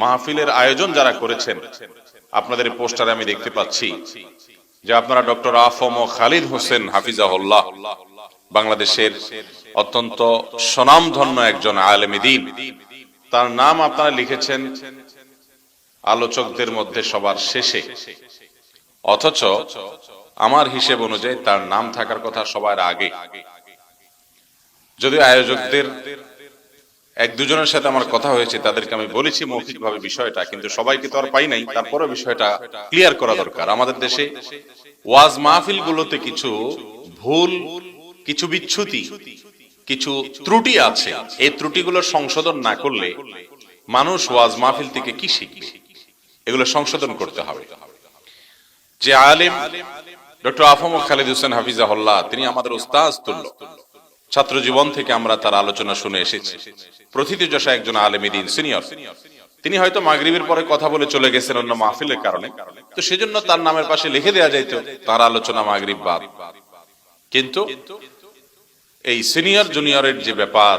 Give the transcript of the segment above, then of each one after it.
মাহফিলের আয়োজন যারা করেছেন, আপনাদের পোস্টারে আমি দেখতে পাচ্ছি যে আপনারা ডক্টর আফম খালিদ হোসেন হাফিজাহুল্লাহ, বাংলাদেশের অত্যন্ত স্বনামধন্য একজন আলেমে দ্বীন, তার নাম আপনারা লিখেছেন আলোচকদের মধ্যে সবার শেষে, অথচ আমার হিসেব অনুযায়ী তার নাম থাকার কথা সবার আগে। যদিও আয়োজকদের এক দুজনের সাথে আমার কথা হয়েছে, তাদেরকে আমি বলেছি মৌখিকভাবে বিষয়টা, কিন্তু সবাইকে তো আর পাই নাই, তারপরে বিষয়টা ক্লিয়ার করা দরকার। আমাদের দেশে ওয়াজ মাহফিল গুলোতে কিছু ভুল, কিছু বিচ্যুতি, কিছু ত্রুটি আছে। এই ত্রুটিগুলো সংশোধন না করলে মানুষ ওয়াজ মাহফিল থেকে কি শিখবে? এগুলো সংশোধন করতে হবে। যে আলেম ডক্টর আফম খালিদ হোসেন হাফিজাহুল্লাহ, তিনি আমাদের উস্তাদ তুল্য, ছাত্র জীবন থেকে আমরা তার আলোচনা শুনে এসেছি। প্রথিতযশা একজন আলেমে দ্বীন সিনিয়র, তিনি হয়তো মাগরিবের পরে কথা বলে চলে গেছেন অন্য মাহফিলের কারণে, তো সেজন্য তার নামের পাশে লিখে দেওয়া যাইতো তার আলোচনা মাগরিব বাদ। কিন্তু এই সিনিয়র জুনিয়রের যে ব্যাপার,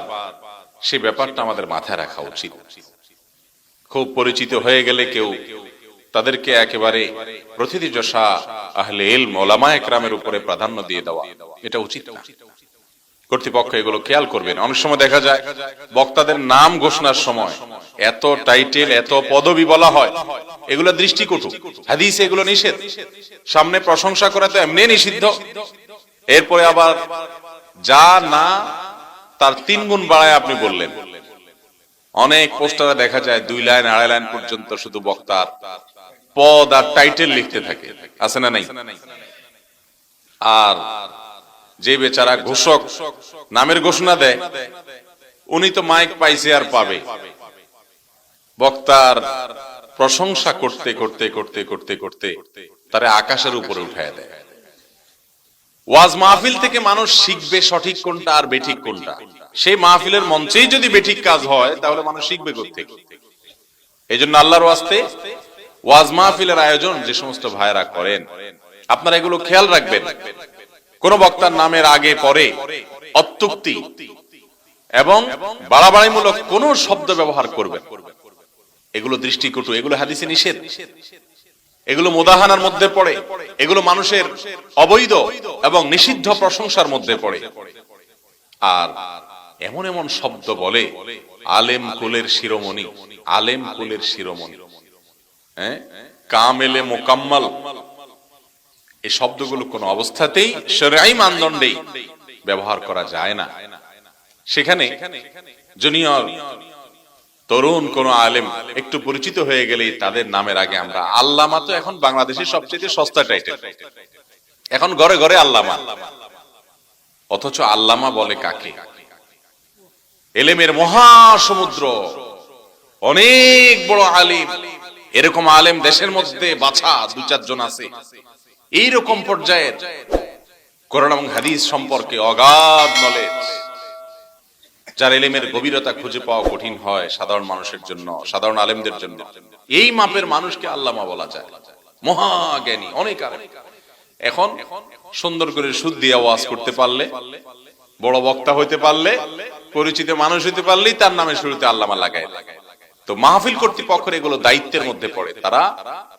সেই ব্যাপারটা আমাদের মাথায় রাখা উচিত। খুব পরিচিত হয়ে গেলে কেউ তাদেরকে একেবারে প্রথিতযশা আহলে ইলম ওলামায়ে কেরামের উপরে প্রাধান্য দিয়ে দেওয়া, এটা উচিত না। কর্তৃপক্ষ এগুলো খেয়াল করবেন। অনেক সময় দেখা যায় বক্তাদের নাম ঘোষণার সময় এত টাইটেল, এত পদবি বলা হয়, এগুলো দৃষ্টিকটু। হাদিসে এগুলো নিষেধ। সামনে প্রশংসা করা তো এমনি নিষিদ্ধ, এরপরে আবার যা না তার 3 গুণ বাড়ায় আপনি বললেন। অনেক পোস্টারে দেখা যায় 2 লাইন 2.5 লাইন পর্যন্ত শুধু বক্তার পদ আর টাইটেল লিখতে থাকে, আছে না নাই? আর যে বেচারা ঘোষক নামের ঘোষণা দেয়, উনি তো মাইক পাইছে আর পাবে, বক্তার প্রশংসা করতে করতে করতে করতে করতে তারে আকাশের উপরে উঠায় দেয়। ওয়াজ মাহফিল থেকে মানুষ শিখবে সঠিক কোনটা আর বেঠিক কোনটা। সেই মাহফিলের মঞ্চেই যদি বেঠিক কাজ হয়, তাহলে মানুষ শিখবে কোত্থেকে? এই জন্য আল্লাহর ওয়াস্তে ওয়াজ মাহফিলের আয়োজন যে সমস্ত ভাইরা করেন, আপনারা এগুলো খেয়াল রাখবেন। কোন বক্তার নামের আগে পরে অত্যুক্তি এবং বাড়াবাড়িমূলক কোন শব্দ ব্যবহার করবেন, এগুলো দৃষ্টিকটু, এগুলো হাদিসে নিষেধ, এগুলো মুদাহানার মধ্যে পড়ে, এগুলো মানুষের অবৈধ এবং নিষিদ্ধ প্রশংসার মধ্যে পড়ে। আর এমন এমন শব্দ বলে, আলেম কুলের শিরোমণি, আলেম কুলের শিরোমণি, হ্যাঁ, কামেলে মোকাম্মল, এই শব্দগুলো কোন অবস্থাতেই শরঈ মানদণ্ডে ব্যবহার করা যায় না। সেখানে জুনিয়র তরুণ কোন আলেম একটু পরিচিত হয়ে গেলে তাদের নামের আগে আমরা আল্লামা, তো এখন বাংলাদেশের সবচেয়ে সস্তা টাইটেল, এখন ঘরে ঘরে আল্লামা। অথচ আল্লামা বলে কাকে? এলেমের মহাসমুদ্র, অনেক বড় আলেম, এরকম আলেম দেশের মধ্যে বাছা 2-4 জন আছে। এইরকম পর্যায়ের কোরআন এবং হাদিস সম্পর্কে অগাধ নলেজ, যার ইলমের গভীরতা খুঁজে পাওয়া কঠিন হয় সাধারণ মানুষের জন্য, সাধারণ আলেমদের জন্য, এই মাপের মানুষকে আল্লামা বলা যায়, মহাজ্ঞানী অনেক আলেম। এখন সুন্দর করে সুদ দিয়ে ওয়াজ করতে পারলে, বড় বক্তা হইতে পারলে, পরিচিত মানুষ হইতে পারলেই তার নামে শুরুতে আল্লামা লাগায়। তো মাহফিল কর্তৃপক্ষের এগুলো দায়িত্বের মধ্যে পড়ে, তারা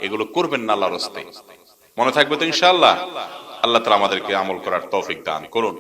এগুলো করবেন না আল্লাহর রাস্তায়। মনে থাকবে তো ইনশাআল্লাহ। আল্লাহ তাআলা আমাদেরকে আমল করার তৌফিক দান করুন।